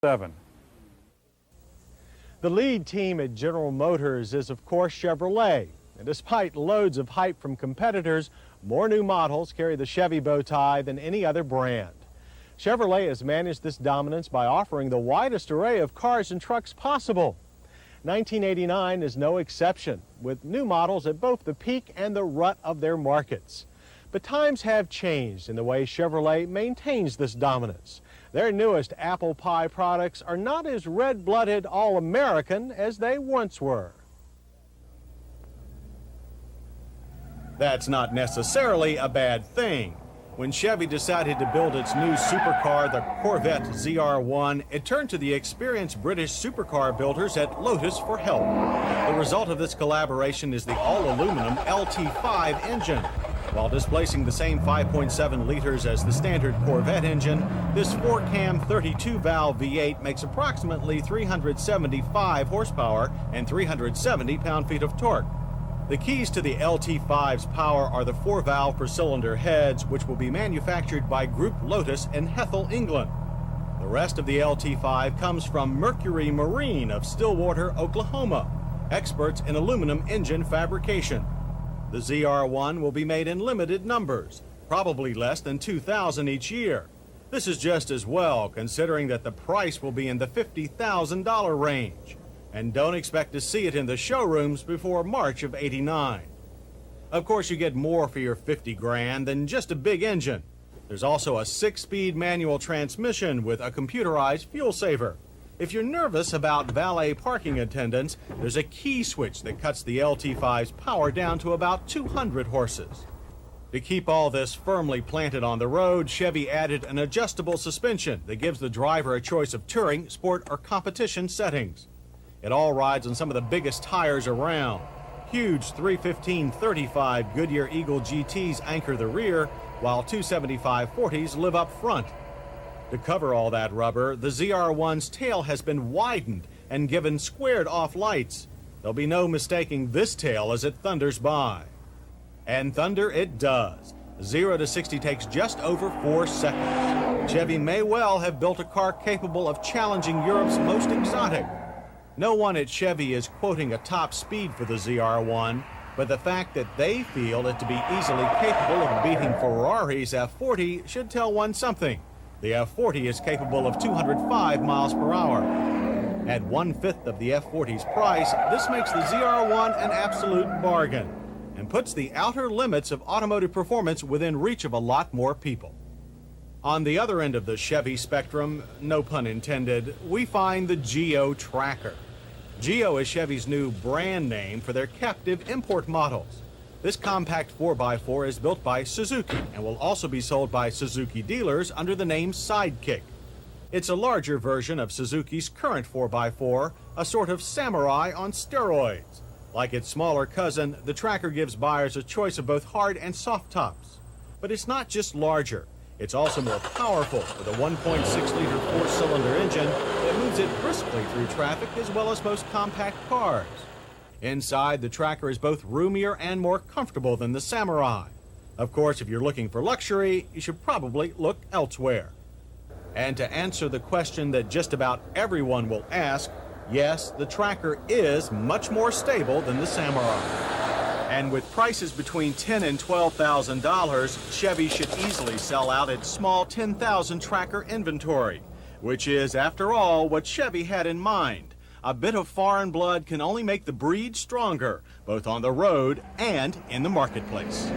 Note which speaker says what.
Speaker 1: 7.
Speaker 2: The lead team at General Motors is, of course, Chevrolet. And despite loads of hype from competitors, more new models carry the Chevy bow tie than any other brand. Chevrolet has managed this dominance by offering the widest array of cars and trucks possible. 1989 is no exception, with new models at both the peak and the rut of their markets. But times have changed in the way Chevrolet maintains this dominance. Their newest apple pie products are not as red-blooded all-American as they once were. That's not necessarily a bad thing. When Chevy decided to build its new supercar, the Corvette ZR1, it turned to the experienced British supercar builders at Lotus for help. The result of this collaboration is the all-aluminum LT5 engine. While displacing the same 5.7 liters as the standard Corvette engine, this 4-cam 32-valve V8 makes approximately 375 horsepower and 370 pound-feet of torque. The keys to the LT5's power are the 4-valve per-cylinder heads, which will be manufactured by Group Lotus in Hethel, England. The rest of the LT5 comes from Mercury Marine of Stillwater, Oklahoma, experts in aluminum engine fabrication. The ZR1 will be made in limited numbers, probably less than 2,000 each year. This is just as well, considering that the price will be in the $50,000 range. And don't expect to see it in the showrooms before March of '89. Of course, you get more for your 50 grand than just a big engine. There's also a 6-speed manual transmission with a computerized fuel saver. If you're nervous about valet parking attendants, there's a key switch that cuts the LT5's power down to about 200 horses. To keep all this firmly planted on the road, Chevy added an adjustable suspension that gives the driver a choice of touring, sport, or competition settings. It all rides on some of the biggest tires around. Huge 315/35 Goodyear Eagle GTs anchor the rear, while 275/40s live up front. To cover all that rubber, the ZR1's tail has been widened and given squared-off lights. There'll be no mistaking this tail as it thunders by. And thunder it does. 0 to 60 takes just over 4 seconds. Chevy may well have built a car capable of challenging Europe's most exotic. No one at Chevy is quoting a top speed for the ZR1, but the fact that they feel it to be easily capable of beating Ferrari's F40 should tell one something. The F40 is capable of 205 miles per hour. At 1/5 of the F40's price, this makes the ZR1 an absolute bargain and puts the outer limits of automotive performance within reach of a lot more people. On the other end of the Chevy spectrum, no pun intended, we find the Geo Tracker. Geo is Chevy's new brand name for their captive import models. This compact 4x4 is built by Suzuki and will also be sold by Suzuki dealers under the name Sidekick. It's a larger version of Suzuki's current 4x4, a sort of Samurai on steroids. Like its smaller cousin, the Tracker gives buyers a choice of both hard and soft tops. But it's not just larger. It's also more powerful with a 1.6-liter 4-cylinder engine that moves it briskly through traffic as well as most compact cars. Inside, the Tracker is both roomier and more comfortable than the Samurai. Of course, if you're looking for luxury, you should probably look elsewhere. And to answer the question that just about everyone will ask, yes, the Tracker is much more stable than the Samurai. And with prices between $10,000 and $12,000, Chevy should easily sell out its small 10,000 Tracker inventory, which is, after all, what Chevy had in mind. A bit of foreign blood can only make the breed stronger, both on the road and in the marketplace.